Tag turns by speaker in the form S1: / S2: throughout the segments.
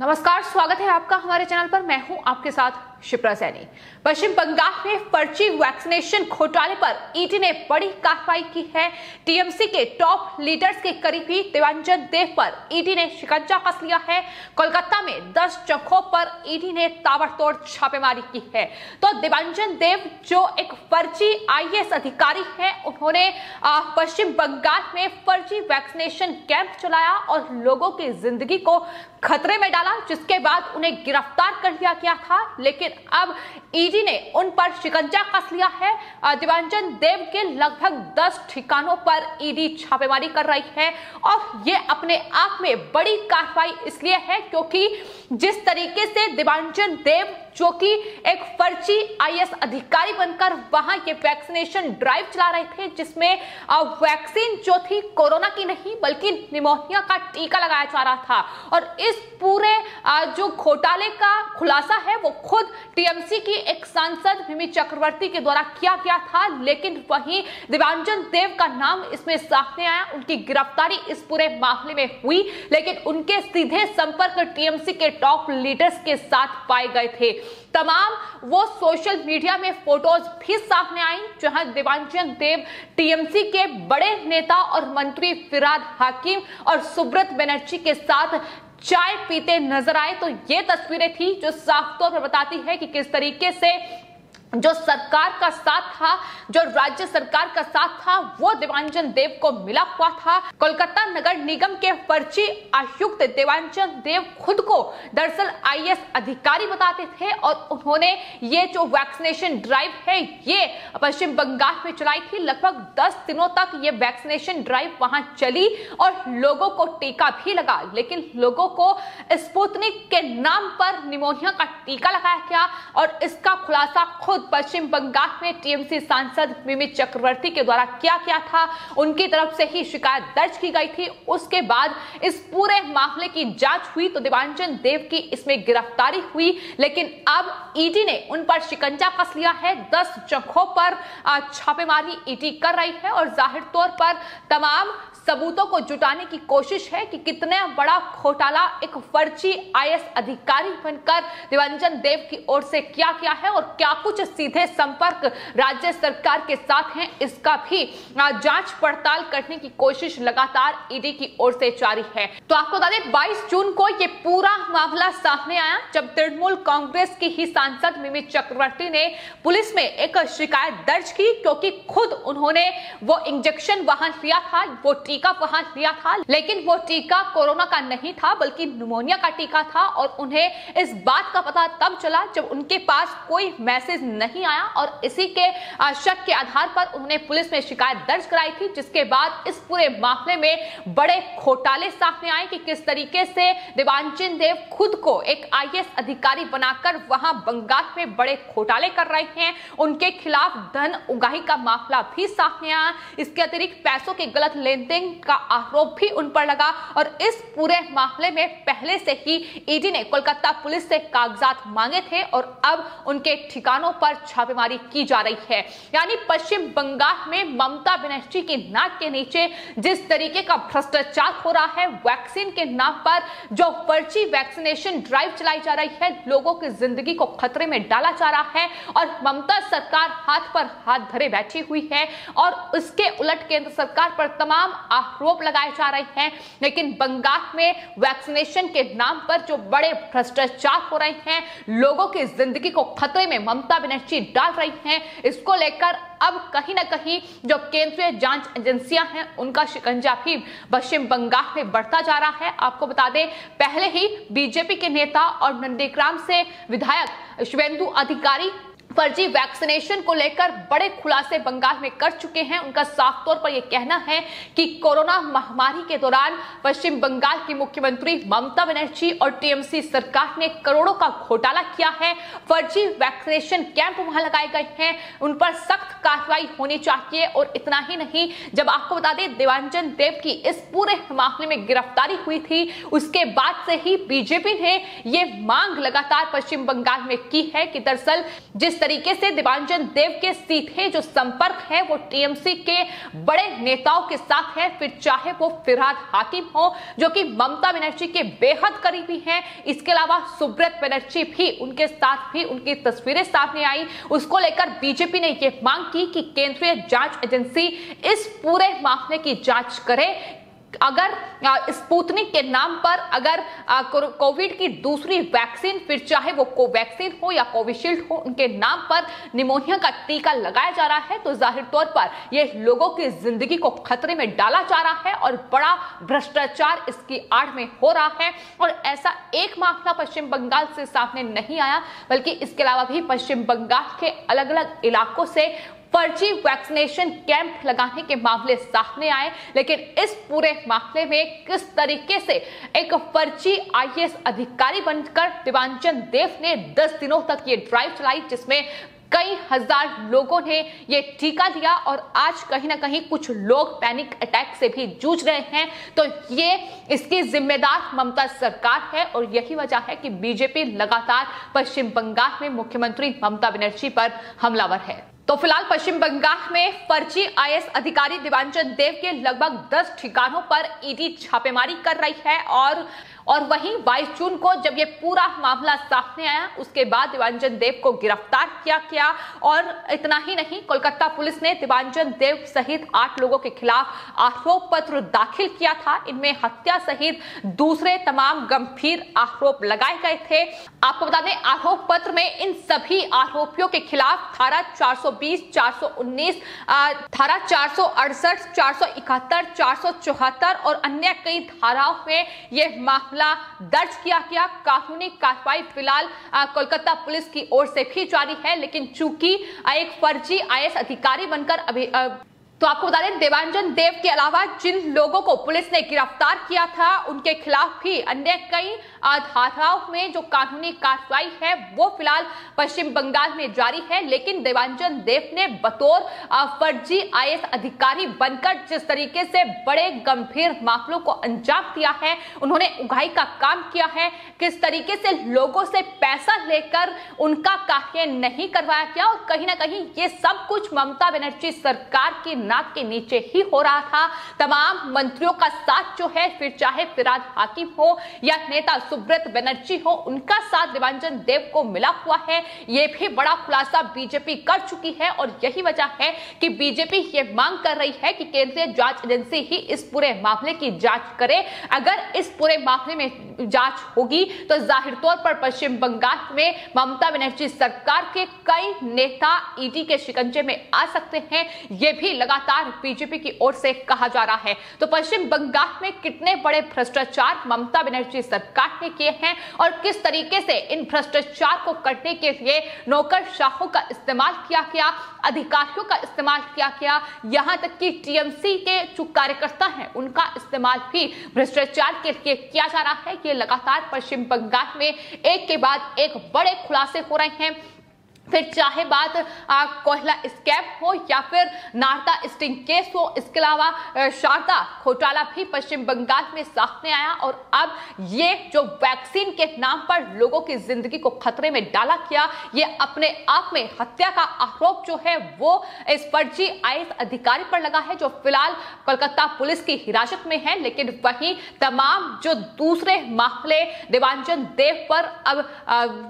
S1: नमस्कार, स्वागत है आपका हमारे चैनल पर। मैं हूं आपके साथ शिप्रा सैनी। पश्चिम बंगाल में फर्जी वैक्सीनेशन घोटाले पर ईडी ने बड़ी कार्रवाई की है। टीएमसी के टॉप लीडर्स के करीबी देवांजन देव पर ईडी ने शिकंजा कस लिया है। कोलकाता में 10 जगहों पर ईडी ने ताबड़तोड़ छापेमारी की है। तो देवांजन देव जो एक फर्जी आईएएस अधिकारी है, उन्होंने पश्चिम बंगाल में फर्जी वैक्सीनेशन कैंप चलाया और लोगों की जिंदगी को खतरे में डाला, जिसके बाद उन्हें गिरफ्तार कर लिया गया था। लेकिन अब ईडी ने उन पर शिकंजा कस लिया है। देवांजन देव के लगभग 10 ठिकानों पर ईडी छापेमारी कर रही है और ये अपने आप में बड़ी कार्रवाई इसलिए है क्योंकि जिस तरीके से देवांजन देव जो कि एक फर्जी आईएएस अधिकारी बनकर वहां ये वैक्सीनेशन ड्राइव चला रहे थे, जिसमें वैक्सीन जो थी कोरोना की नहीं बल्कि निमोनिया का टीका लगाया जा रहा था। और इस पूरे जो घोटाले का खुलासा है वो खुद टीएमसी की एक सांसद मिमी चक्रवर्ती के द्वारा किया गया था। लेकिन वहीं देवांजन देव का नाम इसमें सामने आया, उनकी गिरफ्तारी इस पूरे मामले में हुई, लेकिन उनके सीधे संपर्क टीएमसी के टॉप लीडर्स के साथ पाए गए थे। तमाम वो सोशल मीडिया में फोटोज भी सामने आई जहां देवांजन देव टीएमसी के बड़े नेता और मंत्री फिरहाद हाकिम और सुब्रत बनर्जी के साथ चाय पीते नजर आए। तो ये तस्वीरें थी जो साफ तौर पर बताती है कि किस तरीके से जो सरकार का साथ था, जो राज्य सरकार का साथ था, वो देवांजन देव को मिला हुआ था। कोलकाता नगर निगम के फर्जी आयुक्त देवांजन देव खुद को दरअसल आईएएस अधिकारी बताते थे और उन्होंने ये जो वैक्सीनेशन ड्राइव है ये पश्चिम बंगाल में चलाई थी। लगभग 10 दिनों तक ये वैक्सीनेशन ड्राइव वहां चली और लोगों को टीका भी लगा, लेकिन लोगों को स्पुतनिक के नाम पर निमोनिया का टीका लगाया गया और इसका खुलासा खुद पश्चिम बंगाल में टीएमसी सांसद मिमी चक्रवर्ती के द्वारा किया गया था। उनकी तरफ से ही शिकायत दर्ज की गई थी। उसके बाद इस पूरे मामले की जांच हुई तो देवांजन देव की इसमें गिरफ्तारी हुई, लेकिन अब ईडी ने उन पर शिकंजा कस लिया है। 10 जगहों पर छापेमारी ईडी कर रही है और जाहिर तौर पर तमाम सबूतों को जुटाने की कोशिश है कि कितना बड़ा घोटाला एक फर्जी आईएएस अधिकारी बनकर देवांजन देव की ओर से किया गया है और क्या कुछ सीधे संपर्क राज्य सरकार के साथ हैं, इसका भी जांच पड़ताल करने की कोशिश लगातार ईडी की ओर से जारी है। तो आपको बता दें 22 जून को यह पूरा मामला सामने आया जब तृणमूल कांग्रेस की ही सांसद मिमी चक्रवर्ती ने पुलिस में एक शिकायत दर्ज की क्योंकि खुद उन्होंने वो इंजेक्शन वहां लिया था, वो टीका वहां लिया था, लेकिन वो टीका कोरोना का नहीं था बल्कि निमोनिया का टीका था। और उन्हें इस बात का पता तब चला जब उनके पास कोई मैसेज नहीं आया और इसी के शक के आधार पर उन्होंने पुलिस में शिकायत दर्ज कराई थी, जिसके बाद इस पूरे मामले में बड़े घोटाले सामने आए कि किस तरीके से देवांजन देव खुद को एक आईएएस अधिकारी बनाकर वहां बंगाल में बड़े घोटाले कर रहे हैं। उनके खिलाफ धन उगाही का मामला भी सामने आया। इसके अतिरिक्त पैसों के गलत लेन देन का आरोप भी उन पर लगा और इस पूरे मामले में पहले से ही ईडी ने कोलकाता पुलिस से कागजात मांगे थे और अब उनके ठिकानों पर छापेमारी की जा रही है। यानी पश्चिम बंगाल में ममता बनर्जी की नाक के नीचे जिस तरीके का भ्रष्टाचार हो रहा है, वैक्सीन के नाम पर जो फर्जी वैक्सीनेशन ड्राइव चलाई जा रही है, लोगों की जिंदगी को खतरे में डाला जा रहा है और ममता सरकार हाथ पर हाथ धरे बैठी हुई है और उसके उलट केंद्र सरकार पर तमाम आरोप लगाए जा रहे हैं। लेकिन बंगाल में वैक्सीनेशन के नाम पर जो बड़े भ्रष्टाचार हो रहे हैं, लोगों की जिंदगी को खतरे में ममता बनर्जी डाल रही हैं, इसको लेकर अब कहीं ना कहीं जो केंद्रीय जांच एजेंसियां हैं उनका शिकंजा भी पश्चिम बंगाल में बढ़ता जा रहा है। आपको बता दें पहले ही बीजेपी के नेता और नंदीग्राम से विधायक शुभेंदु अधिकारी फर्जी वैक्सीनेशन को लेकर बड़े खुलासे बंगाल में कर चुके हैं। उनका साफ तौर पर यह कहना है कि कोरोना महामारी के दौरान पश्चिम बंगाल की मुख्यमंत्री ममता बनर्जी और टीएमसी सरकार ने करोड़ों का घोटाला किया है। फर्जी वैक्सीनेशन कैंप वहां लगाए गए हैं, उन पर सख्त कार्रवाई होनी चाहिए। और इतना ही नहीं, जब आपको बता दें देवांजन देव की इस पूरे मामले में गिरफ्तारी हुई थी, उसके बाद से ही बीजेपी ने यह मांग लगातार पश्चिम बंगाल में की है कि दरअसल जिस तरीके से देवांजन देव के सीधे जो संपर्क है वो टीएमसी के बड़े नेताओं के साथ है, फिर चाहे वो फिरहाद हाकिम हो जो कि ममता बनर्जी के बेहद करीबी हैं, इसके अलावा सुब्रत बनर्जी भी उनके साथ भी उनकी तस्वीरें सामने आई। उसको लेकर बीजेपी ने यह मांग की कि केंद्रीय जांच एजेंसी इस पूरे मामले की जांच करे। अगर स्पुतनिक के नाम पर अगर कोविड की दूसरी वैक्सीन, फिर चाहे वो कोवैक्सीन हो या कोविशील्ड हो, उनके नाम पर निमोनिया का टीका लगाया जा रहा है तो जाहिर तौर पर यह लोगों की जिंदगी को खतरे में डाला जा रहा है और बड़ा भ्रष्टाचार इसकी आड़ में हो रहा है। और ऐसा एक मामला पश्चिम बंगाल से सामने नहीं आया, बल्कि इसके अलावा भी पश्चिम बंगाल के अलग अलग इलाकों से फर्जी वैक्सीनेशन कैंप लगाने के मामले सामने आए। लेकिन इस पूरे मामले में किस तरीके से एक फर्जी आईएएस अधिकारी बनकर देवांजन देव ने 10 दिनों तक ये ड्राइव चलाई, जिसमें कई हजार लोगों ने ये टीका लिया और आज कहीं ना कहीं कुछ लोग पैनिक अटैक से भी जूझ रहे हैं, तो ये इसकी जिम्मेदार ममता सरकार है। और यही वजह है कि बीजेपी लगातार पश्चिम बंगाल में मुख्यमंत्री ममता बनर्जी पर हमलावर है। तो फिलहाल पश्चिम बंगाल में फर्जी आईएएस अधिकारी देवांजन देव के लगभग 10 ठिकानों पर ईडी छापेमारी कर रही है और वहीं 22 जून को जब ये पूरा मामला सामने आया उसके बाद देवांजन देव को गिरफ्तार किया गया। और इतना ही नहीं, कोलकाता पुलिस ने देवांजन देव सहित 8 लोगों के खिलाफ आरोप पत्र दाखिल किया था। इनमें हत्या सहित दूसरे तमाम गंभीर आरोप लगाए गए थे। आपको बता दें, आरोप पत्र में इन सभी आरोपियों के खिलाफ धारा 420, 419, धारा 468, 471, 474 और अन्य कई धाराओं में यह मामला दर्ज किया गया। कानूनी कार्रवाई फिलहाल कोलकाता पुलिस की ओर से भी जारी है, लेकिन चूंकि एक फर्जी आईएएस अधिकारी बनकर अभी तो आपको बता दें, देवांजन देव के अलावा जिन लोगों को पुलिस ने गिरफ्तार किया था उनके खिलाफ भी अन्य कई धाराओं में जो कानूनी कार्रवाई है वो फिलहाल पश्चिम बंगाल में जारी है। लेकिन देवांजन देव ने बतौर फर्जी आईएएस अधिकारी बनकर जिस तरीके से बड़े गंभीर मामलों को अंजाम दिया है, उन्होंने उगाही का काम किया है, किस तरीके से लोगों से पैसा लेकर उनका कार्य नहीं करवाया गया और कहीं ना कहीं ये सब कुछ ममता बनर्जी सरकार की नाक के नीचे ही हो रहा था। तमाम मंत्रियों का साथ जो है, फिर चाहे फिरहाद हाकिम हो या नेता सुब्रत बनर्जी हो, उनका साथ देवांजन देव को मिला हुआ है। यह भी बड़ा खुलासा बीजेपी कर चुकी है और यही वजह है कि बीजेपी ये मांग कर रही है कि केंद्रीय जांच एजेंसी ही इस पूरे मामले की जांच करे। अगर इस पूरे मामले में जांच होगी तो जाहिर तौर पर पश्चिम बंगाल में ममता बनर्जी सरकार के कई नेता ईडी के शिकंजे में आ सकते हैं, यह भी लगातार बीजेपी की ओर से कहा जा रहा है। तो पश्चिम बंगाल में कितने बड़े भ्रष्टाचार ममता बनर्जी सरकार ने किए हैं और किस तरीके से इन भ्रष्टाचार को करने के लिए नौकरशाहों का इस्तेमाल किया गया, अधिकारियों का इस्तेमाल किया गया, यहां तक कि टीएमसी के जो कार्यकर्ता हैं उनका इस्तेमाल भी भ्रष्टाचार के लिए किया जा रहा है। ये लगातार पश्चिम बंगाल में एक के बाद एक बड़े खुलासे हो रहे हैं। फिर चाहे बात कोयला स्कैम हो या फिर नारदा स्टिंग केस हो, इसके अलावा शारदा घोटाला भी पश्चिम बंगाल में सामने आया और अब ये जो वैक्सीन के नाम पर लोगों की जिंदगी को खतरे में डाला गया, ये अपने आप में हत्या का आरोप जो है वो इस फर्जी आईएएस अधिकारी पर लगा है, जो फिलहाल कोलकाता पुलिस की हिरासत में है। लेकिन वहीं तमाम जो दूसरे मामले देवांजन देव पर अब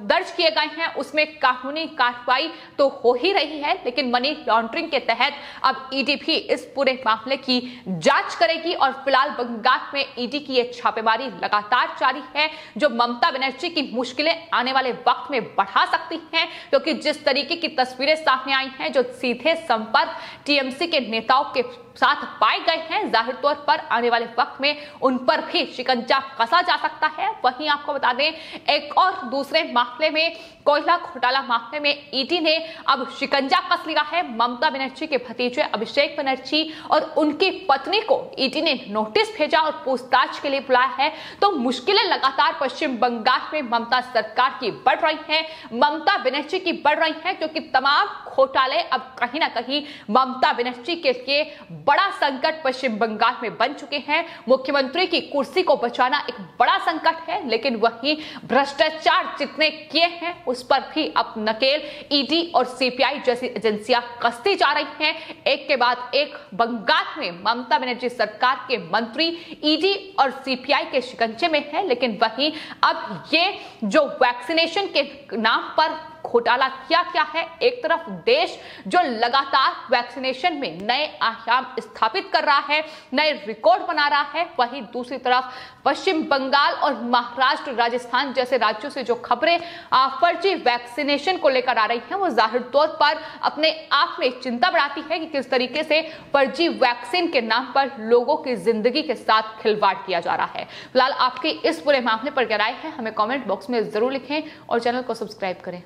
S1: दर्ज किए गए हैं उसमें कानूनी कार्रवाई तो हो ही रही है, लेकिन मनी लॉन्ड्रिंग के तहत अब ईडी भी इस पूरे मामले की जांच करेगी। और फिलहाल बंगाल में ईडी की यह छापेमारी लगातार जारी है, जो ममता बनर्जी की मुश्किलें आने वाले वक्त में बढ़ा सकती हैं, क्योंकि जिस तरीके की तस्वीरें सामने आई हैं, जो सीधे संपर्क टीएमसी के नेताओं के साथ पाए गए हैं, जाहिर तौर पर आने वाले वक्त में उन पर भी शिकंजा कसा जा सकता है। वहीं आपको बता दें, एक और दूसरे मामले में, कोयला घोटाला मामले में ईडी ने अब शिकंजा कस लिया है। ममता बनर्जी के भतीजे अभिषेक बनर्जी और उनकी पत्नी को ईडी ने नोटिस भेजा और पूछताछ के लिए बुलाया है। तो मुश्किलें लगातार पश्चिम बंगाल में ममता सरकार की बढ़ रही हैं, ममता बनर्जी की बढ़ रही हैं, क्योंकि तमाम घोटाले अब कहीं ना कहीं ममता बनर्जी के लिए बड़ा संकट पश्चिम बंगाल में बन चुके हैं। मुख्यमंत्री की कुर्सी को बचाना एक बड़ा संकट है, लेकिन वहीं भ्रष्टाचार जितने किए हैं उस पर भी अब नकेल ईडी और सीबीआई जैसी एजेंसियां कसती जा रही हैं। एक के बाद एक बंगाल में ममता बनर्जी सरकार के मंत्री ईडी और सीबीआई के शिकंजे में है, लेकिन वहीं अब ये जो वैक्सीनेशन के नाम पर घोटाला किया क्या है, एक तरफ देश जो लगातार वैक्सीनेशन में नए आयाम स्थापित कर रहा है, नए रिकॉर्ड बना रहा है, वहीं दूसरी तरफ पश्चिम बंगाल और महाराष्ट्र, राजस्थान जैसे राज्यों से जो खबरें फर्जी वैक्सीनेशन को लेकर आ रही हैं, वो जाहिर तौर पर अपने आप में चिंता बढ़ाती है कि किस तरीके से फर्जी वैक्सीन के नाम पर लोगों की जिंदगी के साथ खिलवाड़ किया जा रहा है। फिलहाल आपकी इस पूरे मामले पर क्या राय है, हमें कमेंट बॉक्स में जरूर लिखें और चैनल को सब्सक्राइब करें।